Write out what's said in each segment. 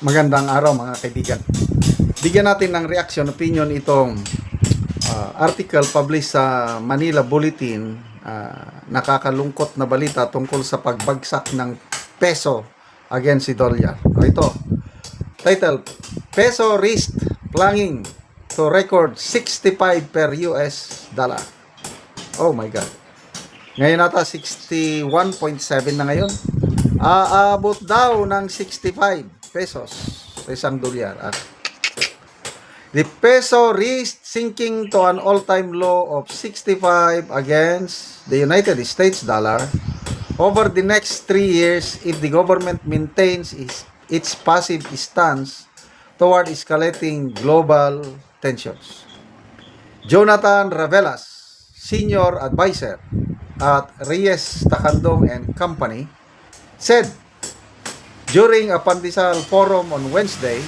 Magandang araw mga kaibigan. Bigyan natin ng reaction, opinion itong article published sa Manila Bulletin, nakakalungkot na balita tungkol sa pagbagsak ng peso against si dolyar. Ito, title, Peso risked plunging to record 65 per US dollar. Oh my God. Ngayon nata 61.7 na ngayon. Aabot daw ng 65 pesos sa isang dolyar. At the peso risked sinking to an all-time low of 65 against the United States dollar over the next 3 years if the government maintains its passive stance toward escalating global tensions. Jonathan Ravelas, Senior Advisor at Reyes Takandong and Company, said during a Pandesal forum on Wednesday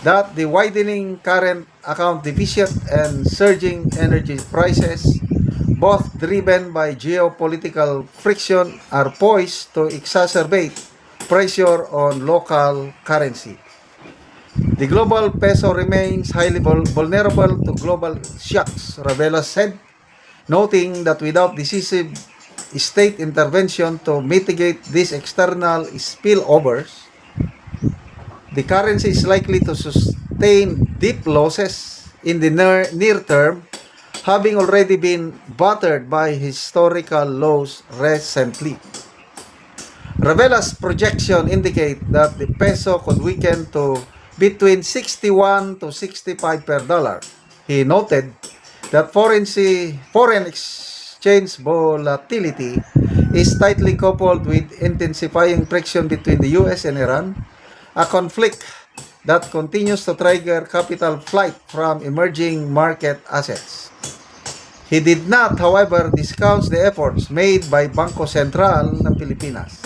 that the widening current account deficit and surging energy prices, both driven by geopolitical friction, are poised to exacerbate pressure on local currency. The global peso remains highly vulnerable to global shocks, Ravelas said, noting that without decisive state intervention to mitigate these external spillovers, the currency is likely to sustain deep losses in the near term, having already been battered by historical lows recently. Ravelas' projection indicate that the peso could weaken to between 61 to 65 per dollar. He noted that foreign exchange volatility is tightly coupled with intensifying friction between the US and Iran, a conflict that continues to trigger capital flight from emerging market assets. He did not, however, discount the efforts made by Bangko Sentral ng Pilipinas.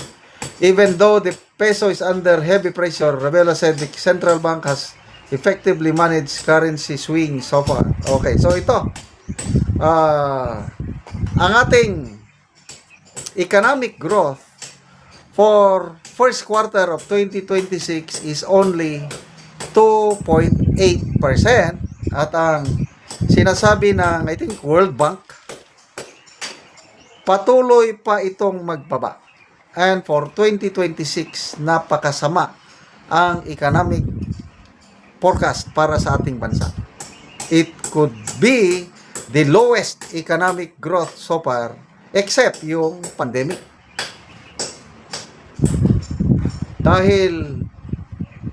Even though the peso is under heavy pressure, Ravela said the central bank has effectively managed currency swings so far. Okay, so ito, ang ating economic growth for first quarter of 2026 is only 2.8%, at ang sinasabi ng, I think, World Bank, patuloy pa itong magbaba. And for 2026, napakasama ang economic forecast para sa ating bansa. It could be the lowest economic growth so far except yung pandemic. Dahil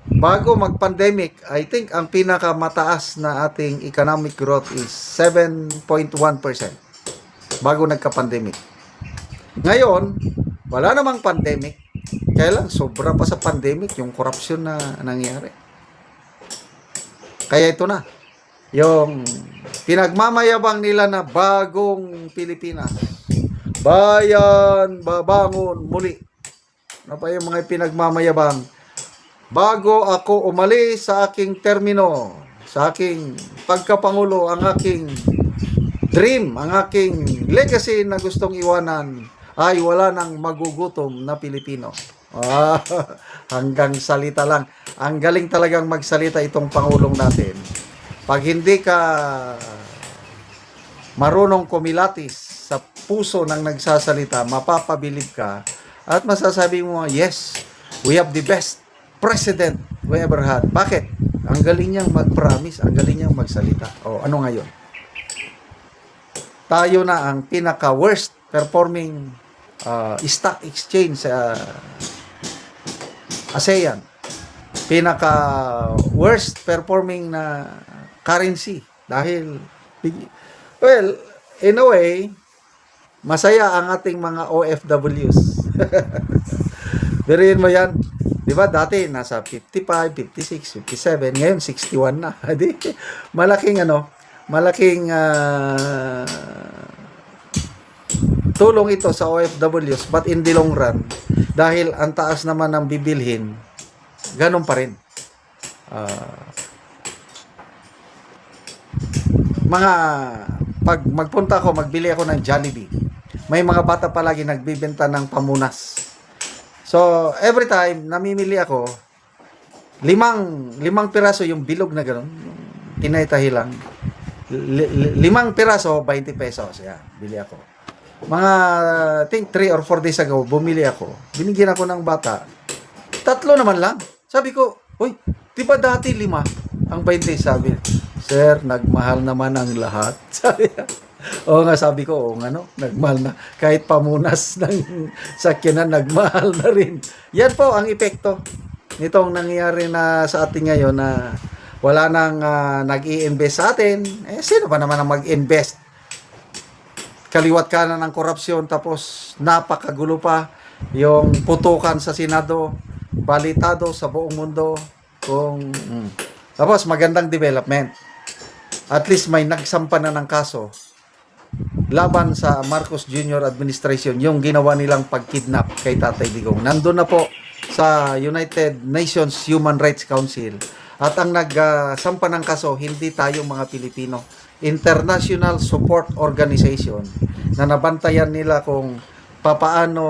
bago mag-pandemic, I think ang pinakamataas na ating economic growth is 7.1% bago nagka-pandemic. Ngayon, wala namang pandemic. Kaya lang, sobra pa sa pandemic yung corruption na nangyari. Kaya ito na, yung pinagmamayabang nila na bagong Pilipinas, bayan babangon muli. Ano pa yung mga pinagmamayabang? Bago ako umalis sa aking termino, sa aking pagkapangulo, ang aking dream, ang aking legacy na gustong iwanan ay wala nang magugutom na Pilipino. Hanggang salita lang. Ang galing talagang magsalita itong Pangulong natin. Pag hindi ka marunong kumilatis sa puso ng nagsasalita, mapapabilib ka at masasabi mo, yes, we have the best president we ever had. Bakit? Ang galing niyang mag-promise, ang galing niyang magsalita. O, ano ngayon? Tayo na ang pinaka-worst performing stock exchange sa ASEAN. Pinaka-worst performing na currency. Dahil, well, in a way, masaya ang ating mga OFWs. Biriin mo yan. Di ba dati nasa 55, 56, 57, ngayon 61 na. Di, malaking tulong ito sa OFWs, but in the long run, dahil ang taas naman ng bibilhin, ganun pa rin. Pag magpunta ako, magbili ako ng Jollibee, may mga bata palagi nagbibenta ng pamunas. So, every time namimili ako, limang piraso yung bilog na gano'n, tinay-tahi lang. 5 piraso, 20 pesos. Yan, bili ako. Mga, I think 3 or 4 days ago, bumili ako. Binigyan ako ng bata. 3 naman lang. Sabi ko, uy, di ba dati 5 ang 20? Sabi, sir, nagmahal naman ang lahat. Sabi niya. Oo nga, sabi ko, oo nga, no? Nagmahal na. Kahit pamunas ng sakyanan, nagmahal na rin. Yan po ang epekto nitong nangyayari na sa atin ngayon na wala nang nag-i-invest sa atin. Eh, sino ba naman ang mag-invest? Kaliwat kanan ng korupsyon, tapos napakagulo pa yung putukan sa Senado, balitado sa buong mundo. Tapos magandang development. At least may nagsampa na ng kaso laban sa Marcos Jr. administration, yung ginawa nilang pagkidnap kay Tatay Digong. Nandun na po sa United Nations Human Rights Council. At ang nagsampa ng kaso, hindi tayo mga Pilipino. International Support Organization na nabantayan nila kung papaano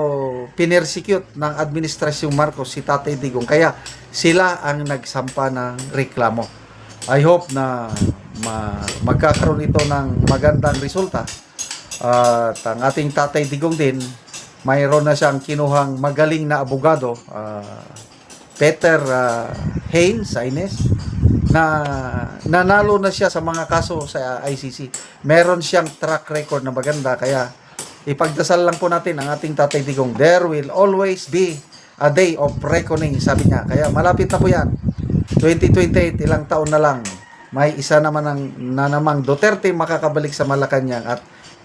pinersecute ng Administrasyong Marcos si Tatay Digong. Kaya sila ang nagsampa ng reklamo. I hope na magkakaroon ito ng magandang resulta. At ang ating Tatay Digong din, mayroon na siyang kinuhang magaling na abogado, Peter Haynes, na nanalo na siya sa mga kaso sa ICC. Meron siyang track record na maganda, kaya ipagdasal lang po natin ang ating Tatay Digong. There will always be a day of reckoning, sabi niya. Kaya malapit na po yan. 2028, ilang taon na lang. May isa naman na namang Duterte makakabalik sa Malacanang, at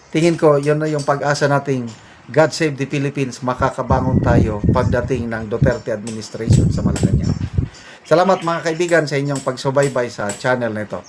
tingin ko yun na yung pag-asa nating God save the Philippines, makakabangon tayo pagdating ng Duterte administration sa Malacanang. Salamat mga kaibigan sa inyong pagsubaybay sa channel na ito.